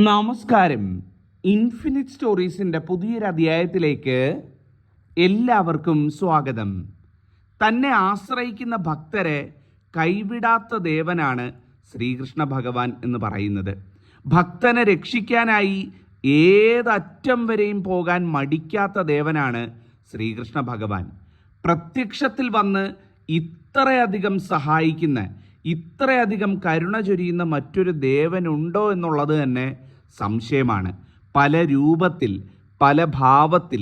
നമസ്കാരം. ഇൻഫിനിറ്റ് സ്റ്റോറീസിൻ്റെ പുതിയൊരു അധ്യായത്തിലേക്ക് എല്ലാവർക്കും സ്വാഗതം. തന്നെ ആശ്രയിക്കുന്ന ഭക്തരെ കൈവിടാത്ത ദേവനാണ് ശ്രീകൃഷ്ണ ഭഗവാൻ എന്ന് പറയുന്നത്. ഭക്തനെ രക്ഷിക്കാനായി ഏതറ്റം വരെയും പോകാൻ മടിക്കാത്ത ദേവനാണ് ശ്രീകൃഷ്ണ ഭഗവാൻ. പ്രത്യക്ഷത്തിൽ വന്ന് ഇത്രയധികം സഹായിക്കുന്ന, ഇത്രയധികം കരുണ ചൊരിയുന്ന മറ്റൊരു ദേവനുണ്ടോ എന്നുള്ളത് തന്നെ സംശയമാണ്. പല രൂപത്തിൽ, പല ഭാവത്തിൽ,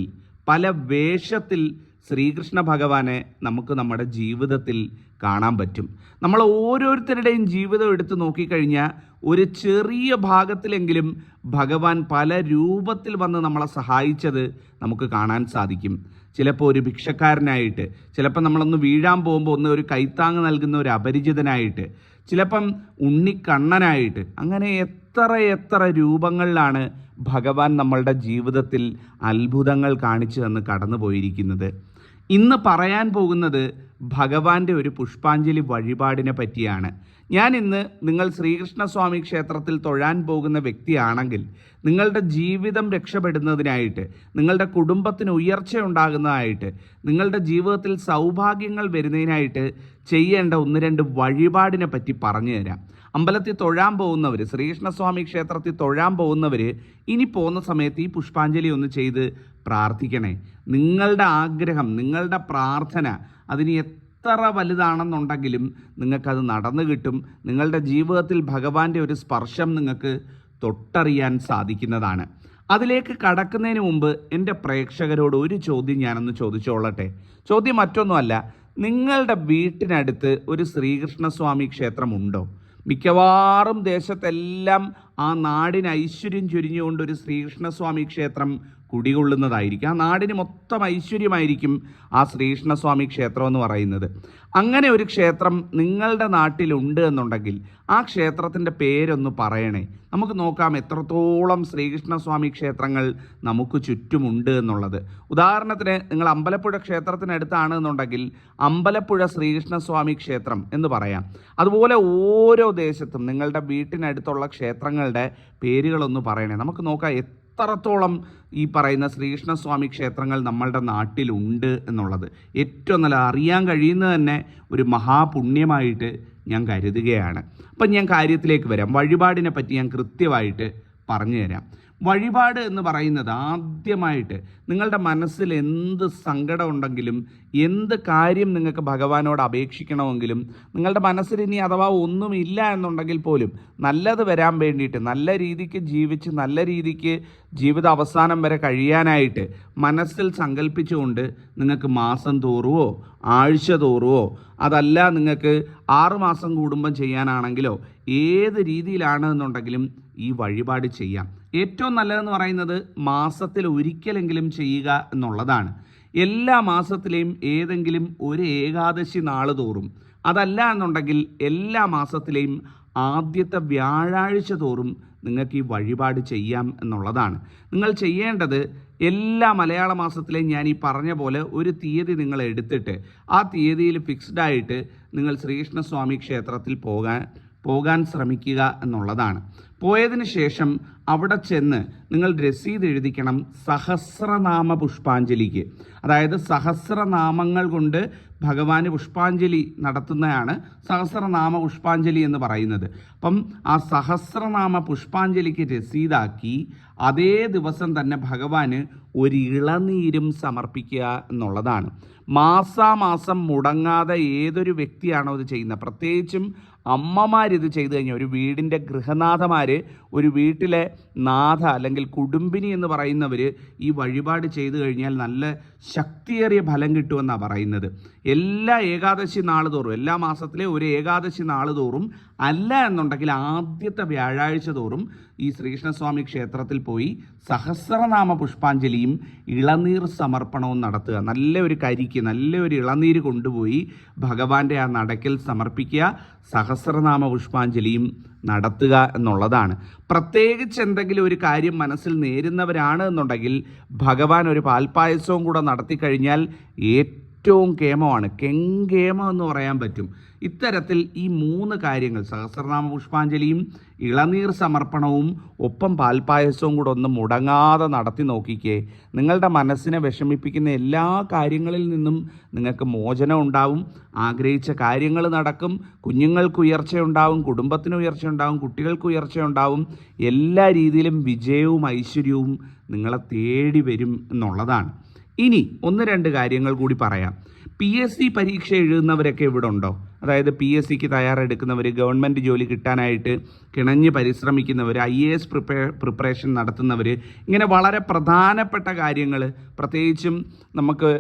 പല വേഷത്തിൽ ശ്രീകൃഷ്ണ ഭഗവാനെ നമുക്ക് നമ്മുടെ ജീവിതത്തിൽ കാണാൻ പറ്റും. നമ്മൾ ഓരോരുത്തരുടെയും ജീവിതം എടുത്തു നോക്കിക്കഴിഞ്ഞാൽ ഒരു ചെറിയ ഭാഗത്തിലെങ്കിലും ഭഗവാൻ പല രൂപത്തിൽ വന്ന് നമ്മളെ സഹായിച്ചത് നമുക്ക് കാണാൻ സാധിക്കും. ചിലപ്പോൾ ഒരു ഭിക്ഷക്കാരനായിട്ട്, ചിലപ്പോൾ നമ്മളൊന്ന് വീഴാൻ പോകുമ്പോൾ ഒന്ന് ഒരു കൈത്താങ്ങ് നൽകുന്ന ഒരു അപരിചിതനായിട്ട്, ചിലപ്പം ഉണ്ണിക്കണ്ണനായിട്ട്, അങ്ങനെ എത്ര രൂപങ്ങളിലാണ് ഭഗവാൻ നമ്മളുടെ ജീവിതത്തിൽ അത്ഭുതങ്ങൾ കാണിച്ചു തന്ന് കടന്നു പോയിരിക്കുന്നത്. ഇന്ന് പറയാൻ പോകുന്നത് ഭഗവാന്റെ ഒരു പുഷ്പാഞ്ജലി വഴിപാടിനെ പറ്റിയാണ്. ഞാൻ ഇന്ന് നിങ്ങൾ ശ്രീകൃഷ്ണസ്വാമി ക്ഷേത്രത്തിൽ തൊഴാൻ പോകുന്ന വ്യക്തിയാണെങ്കിൽ നിങ്ങളുടെ ജീവിതം രക്ഷപ്പെടുന്നതിനായിട്ട്, നിങ്ങളുടെ കുടുംബത്തിന് ഉയർച്ച ഉണ്ടാകുന്നതായിട്ട്, നിങ്ങളുടെ ജീവിതത്തിൽ സൗഭാഗ്യങ്ങൾ വരുന്നതിനായിട്ട് ചെയ്യേണ്ട 1-2 വഴിപാടിനെ പറ്റി പറഞ്ഞു തരാം. അമ്പലത്തിൽ തൊഴാൻ പോകുന്നവർ, ശ്രീകൃഷ്ണസ്വാമി ക്ഷേത്രത്തിൽ തൊഴാൻ പോകുന്നവർ ഇനി പോകുന്ന സമയത്ത് ഈ പുഷ്പാഞ്ജലി ഒന്ന് ചെയ്ത് പ്രാർത്ഥിക്കണേ. നിങ്ങളുടെ ആഗ്രഹം, നിങ്ങളുടെ പ്രാർത്ഥന അതിന് എത്ര വലുതാണെന്നുണ്ടെങ്കിലും നിങ്ങൾക്കത് നടന്നു കിട്ടും. നിങ്ങളുടെ ജീവിതത്തിൽ ഭഗവാന്റെ ഒരു സ്പർശം നിങ്ങൾക്ക് തൊട്ടറിയാൻ സാധിക്കുന്നതാണ്. അതിലേക്ക് കടക്കുന്നതിന് മുമ്പ് എൻ്റെ പ്രേക്ഷകരോട് ഒരു ചോദ്യം ഞാനൊന്ന് ചോദിച്ചോളട്ടെ. ചോദ്യം മറ്റൊന്നുമല്ല, നിങ്ങളുടെ വീട്ടിനടുത്ത് ഒരു ശ്രീകൃഷ്ണസ്വാമി ക്ഷേത്രമുണ്ടോ? മിക്കവാറും ദേശത്തെല്ലാം ആ നാടിന് ഐശ്വര്യം ചൊരിഞ്ഞുകൊണ്ട് ഒരു ശ്രീകൃഷ്ണസ്വാമി ക്ഷേത്രം കുടികൊള്ളുന്നതായിരിക്കും. ആ നാടിന് മൊത്തം ഐശ്വര്യമായിരിക്കും ആ ശ്രീകൃഷ്ണസ്വാമി ക്ഷേത്രം എന്ന് പറയുന്നത്. അങ്ങനെ ഒരു ക്ഷേത്രം നിങ്ങളുടെ നാട്ടിലുണ്ട് എന്നുണ്ടെങ്കിൽ ആ ക്ഷേത്രത്തിൻ്റെ പേരൊന്ന് പറയണേ. നമുക്ക് നോക്കാം എത്രത്തോളം ശ്രീകൃഷ്ണസ്വാമി ക്ഷേത്രങ്ങൾ നമുക്ക് ചുറ്റുമുണ്ട് എന്നുള്ളത്. ഉദാഹരണത്തിന് നിങ്ങൾ അമ്പലപ്പുഴ ക്ഷേത്രത്തിനടുത്താണ് എന്നുണ്ടെങ്കിൽ അമ്പലപ്പുഴ ശ്രീകൃഷ്ണസ്വാമി ക്ഷേത്രം എന്ന് പറയാം. അതുപോലെ ഓരോ ദേശത്തും നിങ്ങളുടെ വീട്ടിനടുത്തുള്ള ക്ഷേത്രങ്ങളുടെ പേരുകളൊന്ന് പറയണേ. നമുക്ക് നോക്കാം എത്രത്തോളം ഈ പറയുന്ന ശ്രീകൃഷ്ണസ്വാമി ക്ഷേത്രങ്ങൾ നമ്മളുടെ നാട്ടിലുണ്ട് എന്നുള്ളത്. ഏറ്റവും നല്ല അറിയാൻ കഴിയുന്നത് തന്നെ ഒരു മഹാപുണ്യമായിട്ട് ഞാൻ കരുതുകയാണ്. അപ്പം ഞാൻ കാര്യത്തിലേക്ക് വരാം. വഴിപാടിനെ പറ്റി ഞാൻ കൃത്യമായിട്ട് പറഞ്ഞു തരാം. വഴിപാട് എന്ന് പറയുന്നത് ആദ്യമായിട്ട് നിങ്ങളുടെ മനസ്സിൽ എന്ത് സങ്കടം ഉണ്ടെങ്കിലും, എന്ത് കാര്യം നിങ്ങൾക്ക് ഭഗവാനോട് അപേക്ഷിക്കണമെങ്കിലും, നിങ്ങളുടെ മനസ്സിൽ ഇനി അഥവാ ഒന്നുമില്ല എന്നുണ്ടെങ്കിൽ പോലും നല്ലത് വരാൻ വേണ്ടിയിട്ട്, നല്ല രീതിക്ക് ജീവിച്ച് നല്ല രീതിക്ക് ജീവിത അവസാനം വരെ കഴിയാനായിട്ട് മനസ്സിൽ സങ്കല്പിച്ചുകൊണ്ട് നിങ്ങൾക്ക് മാസം തോറുവോ ആഴ്ച തോറുവോ, അതല്ല നിങ്ങൾക്ക് 6 മാസം കൂടുമ്പം ചെയ്യാനാണെങ്കിലോ ഏത് രീതിയിലാണെന്നുണ്ടെങ്കിലും ഈ വഴിപാട് ചെയ്യാം. ഏറ്റവും നല്ലതെന്ന് പറയുന്നത് മാസത്തിൽ ഒരിക്കലെങ്കിലും ചെയ്യുക എന്നുള്ളതാണ്. എല്ലാ മാസത്തിലെയും ഏതെങ്കിലും ഒരു ഏകാദശി നാൾ തോറും, അതല്ല എന്നുണ്ടെങ്കിൽ എല്ലാ മാസത്തിലെയും ആദ്യത്തെ വ്യാഴാഴ്ച തോറും നിങ്ങൾക്ക് ഈ വഴിപാട് ചെയ്യാം എന്നുള്ളതാണ്. നിങ്ങൾ ചെയ്യേണ്ടത് എല്ലാ മലയാള മാസത്തിലെയും ഞാൻ ഈ പറഞ്ഞ പോലെ ഒരു തീയതി നിങ്ങൾ എടുത്തിട്ട് ആ തീയതിയിൽ ഫിക്സ്ഡായിട്ട് നിങ്ങൾ ശ്രീകൃഷ്ണസ്വാമി ക്ഷേത്രത്തിൽ പോകാൻ ശ്രമിക്കുക എന്നുള്ളതാണ്. പോയതിന് ശേഷം അവിടെ ചെന്ന് നിങ്ങൾ രസീത് എഴുതിക്കണം സഹസ്രനാമ പുഷ്പാഞ്ജലിക്ക്. അതായത് സഹസ്രനാമങ്ങൾ കൊണ്ട് ഭഗവാന് പുഷ്പാഞ്ജലി നടത്തുന്നതാണ് സഹസ്രനാമ പുഷ്പാഞ്ജലി എന്ന് പറയുന്നത്. അപ്പം ആ സഹസ്രനാമ പുഷ്പാഞ്ജലിക്ക് രസീതാക്കി അതേ ദിവസം തന്നെ ഭഗവാന് ഒരു ഇളനീരും സമർപ്പിക്കുക എന്നുള്ളതാണ്. മാസാമാസം മുടങ്ങാതെ ഏതൊരു വ്യക്തിയാണോ ഇത് ചെയ്യുന്നത്, പ്രത്യേകിച്ചും അമ്മമാരിത് ചെയ്തു കഴിഞ്ഞാൽ, ഒരു വീടിൻ്റെ ഗൃഹനാഥമാർ, ഒരു വീട്ടിലെ നാഥ അല്ലെങ്കിൽ കുടുംബിനി എന്ന് പറയുന്നവർ ഈ വഴിപാട് ചെയ്തു കഴിഞ്ഞാൽ നല്ല ശക്തിയേറിയ ഫലം കിട്ടുമെന്നാണ് പറയുന്നത്. എല്ലാ ഏകാദശി നാൾ തോറും, എല്ലാ മാസത്തിലെ ഒരു ഏകാദശി നാൾ തോറും, അല്ല എന്നുണ്ടെങ്കിൽ ആദ്യത്തെ വ്യാഴാഴ്ച തോറും ഈ ശ്രീകൃഷ്ണസ്വാമി ക്ഷേത്രത്തിൽ പോയി സഹസ്രനാമ പുഷ്പാഞ്ജലിയും ഇളനീർ സമർപ്പണവും നടത്തുക. നല്ല ഒരു കരിക്ക്, നല്ല ഒരു ഇളനീര് കൊണ്ടുപോയി ഭഗവാന്റെ ആ നടക്കൽ സമർപ്പിക്കുക, സഹസ്രനാമ പുഷ്പാഞ്ജലിയും നടത്തുക എന്നുള്ളതാണ്. പ്രത്യേകിച്ച് എന്തെങ്കിലും ഒരു കാര്യം മനസ്സിൽ നേരുന്നവരാണ് എന്നുണ്ടെങ്കിൽ ഭഗവാൻ ഒരു പാൽപ്പായസവും കൂടെ നടത്തി കഴിഞ്ഞാൽ ഏറ്റവും കേമമാണ്, കെങ്കേമം എന്ന് പറയാൻ പറ്റും. ഇത്തരത്തിൽ ഈ 3 കാര്യങ്ങൾ, സഹസ്രനാമ പുഷ്പാഞ്ജലിയും ഇളനീർ സമർപ്പണവും ഒപ്പം പാൽപ്പായസവും കൂടെ ഒന്ന് മുടങ്ങാതെ നടത്തി നോക്കിക്കേ. നിങ്ങളുടെ മനസ്സിനെ വിഷമിപ്പിക്കുന്ന എല്ലാ കാര്യങ്ങളിൽ നിന്നും നിങ്ങൾക്ക് മോചനം ഉണ്ടാവും, ആഗ്രഹിച്ച കാര്യങ്ങൾ നടക്കും, കുഞ്ഞുങ്ങൾക്ക് ഉയർച്ചയുണ്ടാവും, കുടുംബത്തിന് ഉയർച്ചയുണ്ടാവും, കുട്ടികൾക്ക് ഉയർച്ചയുണ്ടാവും, എല്ലാ രീതിയിലും വിജയവും ഐശ്വര്യവും നിങ്ങളെ തേടി വരും എന്നുള്ളതാണ്. ഇനി 1-2 കാര്യങ്ങൾ കൂടി പറയാം. PSC പരീക്ഷ എഴുതുന്നവരൊക്കെ ഇവിടെ ഉണ്ടോ? അതായത് PSCക്ക് തയ്യാറെടുക്കുന്നവർ, ഗവൺമെൻറ് ജോലി കിട്ടാനായിട്ട് കിണഞ്ഞ് പരിശ്രമിക്കുന്നവർ, IAS പ്രിപ്പറേഷൻ നടത്തുന്നവർ, ഇങ്ങനെ വളരെ പ്രധാനപ്പെട്ട കാര്യങ്ങൾ, പ്രത്യേകിച്ചും നമുക്ക്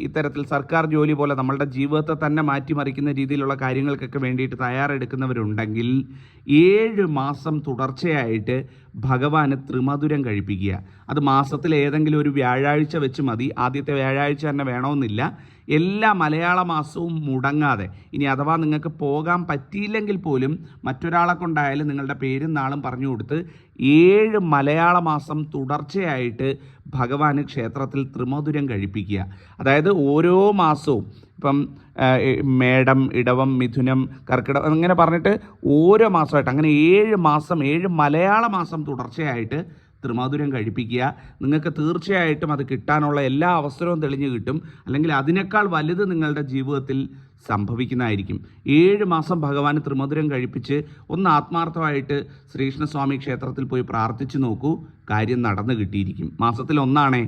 ഇത്തരത്തിൽ സർക്കാർ ജോലി പോലെ നമ്മളുടെ ജീവിതത്തെ തന്നെ മാറ്റിമറിക്കുന്ന രീതിയിലുള്ള കാര്യങ്ങൾക്കൊക്കെ വേണ്ടിയിട്ട് തയ്യാറെടുക്കുന്നവരുണ്ടെങ്കിൽ 7 മാസം തുടർച്ചയായിട്ട് ഭഗവാന് ത്രിമധുരം കഴിപ്പിക്കുക. അത് മാസത്തിൽ ഏതെങ്കിലും ഒരു വ്യാഴാഴ്ച വെച്ച് മതി. ആദ്യത്തെ വ്യാഴാഴ്ച തന്നെ വേണമെന്നില്ല. എല്ലാ മലയാള മാസവും മുടങ്ങാതെ, ഇനി അഥവാ നിങ്ങൾക്ക് പോകാൻ പറ്റിയില്ലെങ്കിൽ പോലും മറ്റൊരാളെ കൊണ്ടായാലും നിങ്ങളുടെ പേരും നാളും പറഞ്ഞു കൊടുത്ത് 7 മലയാള മാസം തുടർച്ചയായിട്ട് ഭഗവാന് ക്ഷേത്രത്തിൽ ത്രിമധുരം കഴിപ്പിക്കുക. അതായത് ഓരോ മാസവും ഇപ്പം മേടം, ഇടവം, മിഥുനം, കർക്കിടകം അങ്ങനെ പറഞ്ഞിട്ട് ഓരോ മാസമായിട്ട് അങ്ങനെ 7 മാസം 7 മലയാള മാസം തുടർച്ചയായിട്ട് ത്രിമധുരം കഴിപ്പിക്കുക. നിങ്ങൾക്ക് തീർച്ചയായിട്ടും അത് കിട്ടാനുള്ള എല്ലാ അവസരവും തെളിഞ്ഞു കിട്ടും. അല്ലെങ്കിൽ അതിനേക്കാൾ വലുത് നിങ്ങളുടെ ജീവിതത്തിൽ സംഭവിക്കുന്നതായിരിക്കും. 7 മാസം ഭഗവാന് ത്രിമധുരം കഴിപ്പിച്ച് ഒന്ന് ആത്മാർത്ഥമായിട്ട് ശ്രീകൃഷ്ണസ്വാമി ക്ഷേത്രത്തിൽ പോയി പ്രാർത്ഥിച്ചു നോക്കൂ, കാര്യം നടന്നു കിട്ടിയിരിക്കും. മാസത്തിൽ 1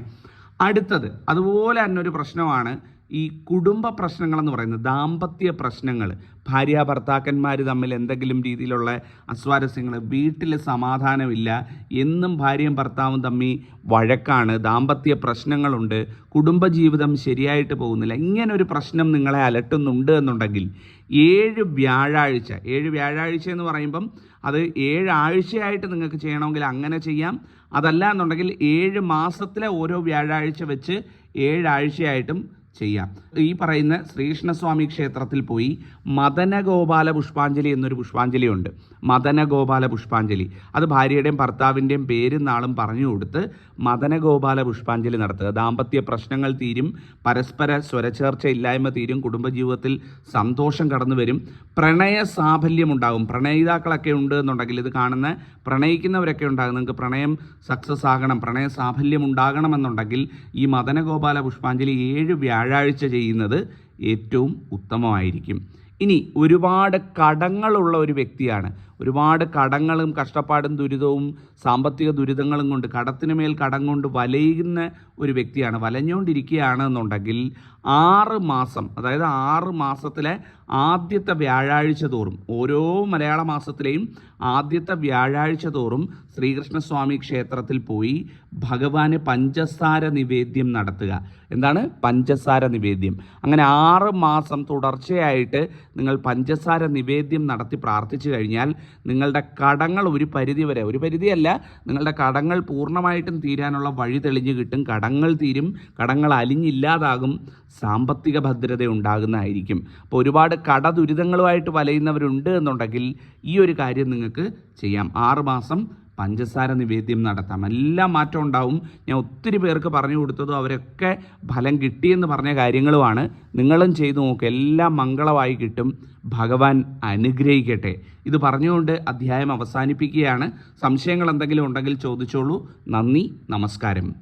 അടുത്തത് അതുപോലെ തന്നെ ഒരു പ്രശ്നമാണ് ഈ കുടുംബ പ്രശ്നങ്ങളെന്ന് പറയുന്നത്, ദാമ്പത്യ പ്രശ്നങ്ങൾ. ഭാര്യ ഭർത്താക്കന്മാർ തമ്മിൽ എന്തെങ്കിലും രീതിയിലുള്ള അസ്വാരസ്യങ്ങൾ, വീട്ടിൽ സമാധാനമില്ല, എന്നും ഭാര്യയും ഭർത്താവും തമ്മിൽ വഴക്കാണ്, ദാമ്പത്യ പ്രശ്നങ്ങളുണ്ട്, കുടുംബജീവിതം ശരിയായിട്ട് പോകുന്നില്ല, ഇങ്ങനൊരു പ്രശ്നം നിങ്ങളെ അലട്ടുന്നുണ്ട് എന്നുണ്ടെങ്കിൽ 7 വ്യാഴാഴ്ച എന്ന് പറയുമ്പം അത് 7 ആഴ്ചയായിട്ട് നിങ്ങൾക്ക് ചെയ്യണമെങ്കിൽ അങ്ങനെ ചെയ്യാം. അതല്ല എന്നുണ്ടെങ്കിൽ 7 മാസത്തിലെ ഓരോ വ്യാഴാഴ്ച വെച്ച് 7 ആഴ്ചയായിട്ടും ചെയ്യാം. ഈ പറയുന്ന ശ്രീകൃഷ്ണസ്വാമി ക്ഷേത്രത്തിൽ പോയി മദനഗോപാല പുഷ്പാഞ്ജലി എന്നൊരു പുഷ്പാഞ്ജലി ഉണ്ട്. മദനഗോപാല പുഷ്പാഞ്ജലി, അത് ഭാര്യയുടെയും ഭർത്താവിൻ്റെയും പേരും നാളും പറഞ്ഞു കൊടുത്ത് മദനഗോപാല പുഷ്പാഞ്ജലി നടത്തുക. ദാമ്പത്യ പ്രശ്നങ്ങൾ തീരും, പരസ്പര സ്വരച്ചേർച്ച ഇല്ലായ്മ തീരും, കുടുംബജീവിതത്തിൽ സന്തോഷം കടന്നു വരും, പ്രണയ സാഫല്യം ഉണ്ടാകും. പ്രണയിതാക്കളൊക്കെ ഉണ്ട് എന്നുണ്ടെങ്കിൽ, ഇത് കാണുന്ന പ്രണയിക്കുന്നവരൊക്കെ ഉണ്ടാകും, നിങ്ങൾക്ക് പ്രണയം സക്സസ് ആകണം, പ്രണയ സാഫല്യം ഉണ്ടാകണമെന്നുണ്ടെങ്കിൽ ഈ മദനഗോപാല പുഷ്പാഞ്ജലി 7 വ്യാഴാഴ്ച ചെയ്യുന്നത് ഏറ്റവും ഉത്തമമായിരിക്കും. ഇനി ഒരുപാട് കടങ്ങളുള്ള ഒരു വ്യക്തിയാണ്, ഒരുപാട് കടങ്ങളും കഷ്ടപ്പാടും ദുരിതവും സാമ്പത്തിക ദുരിതങ്ങളും കൊണ്ട്, കടത്തിന് മേൽ കടം കൊണ്ട് വലയുന്ന ഒരു വ്യക്തിയാണ്, വലഞ്ഞുകൊണ്ടിരിക്കുകയാണ് എന്നുണ്ടെങ്കിൽ 6 മാസം, അതായത് 6 മാസത്തിലെ ആദ്യത്തെ വ്യാഴാഴ്ച തോറും, ഓരോ മലയാള മാസത്തിലെയും ആദ്യത്തെ വ്യാഴാഴ്ച തോറും ശ്രീകൃഷ്ണസ്വാമി ക്ഷേത്രത്തിൽ പോയി ഭഗവാന് പഞ്ചസാര നിവേദ്യം നടത്തുക. എന്താണ് പഞ്ചസാര നിവേദ്യം? അങ്ങനെ 6 മാസം തുടർച്ചയായിട്ട് നിങ്ങൾ പഞ്ചസാര നിവേദ്യം നടത്തി പ്രാർത്ഥിച്ചു കഴിഞ്ഞാൽ നിങ്ങളുടെ കടങ്ങൾ ഒരു പരിധിയല്ല, നിങ്ങളുടെ കടങ്ങൾ പൂർണ്ണമായിട്ടും തീരാനുള്ള വഴി തെളിഞ്ഞു കിട്ടും. കടങ്ങൾ തീരും, കടങ്ങൾ അലിഞ്ഞില്ലാതാകും, സാമ്പത്തിക ഭദ്രത ഉണ്ടാകുന്നതായിരിക്കും. അപ്പോൾ ഒരുപാട് കടദുരിതങ്ങളുമായിട്ട് വലയുന്നവരുണ്ട് എന്നുണ്ടെങ്കിൽ ഈ ഒരു കാര്യം നിങ്ങൾക്ക് ചെയ്യാം. 6 മാസം പഞ്ചസാര നിവേദ്യം നടത്താം, എല്ലാം മാറ്റം ഉണ്ടാവും. ഞാൻ ഒത്തിരി പേർക്ക് പറഞ്ഞു കൊടുത്തതും അവരൊക്കെ ഫലം കിട്ടിയെന്ന് പറഞ്ഞ കാര്യങ്ങളുമാണ്. നിങ്ങളും ചെയ്തു നോക്കുക, എല്ലാം മംഗളമായി കിട്ടും. ഭഗവാൻ അനുഗ്രഹിക്കട്ടെ. ഇത് പറഞ്ഞുകൊണ്ട് അധ്യായം അവസാനിപ്പിക്കുകയാണ്. സംശയങ്ങൾ എന്തെങ്കിലും ഉണ്ടെങ്കിൽ ചോദിച്ചോളൂ. നന്ദി, നമസ്കാരം.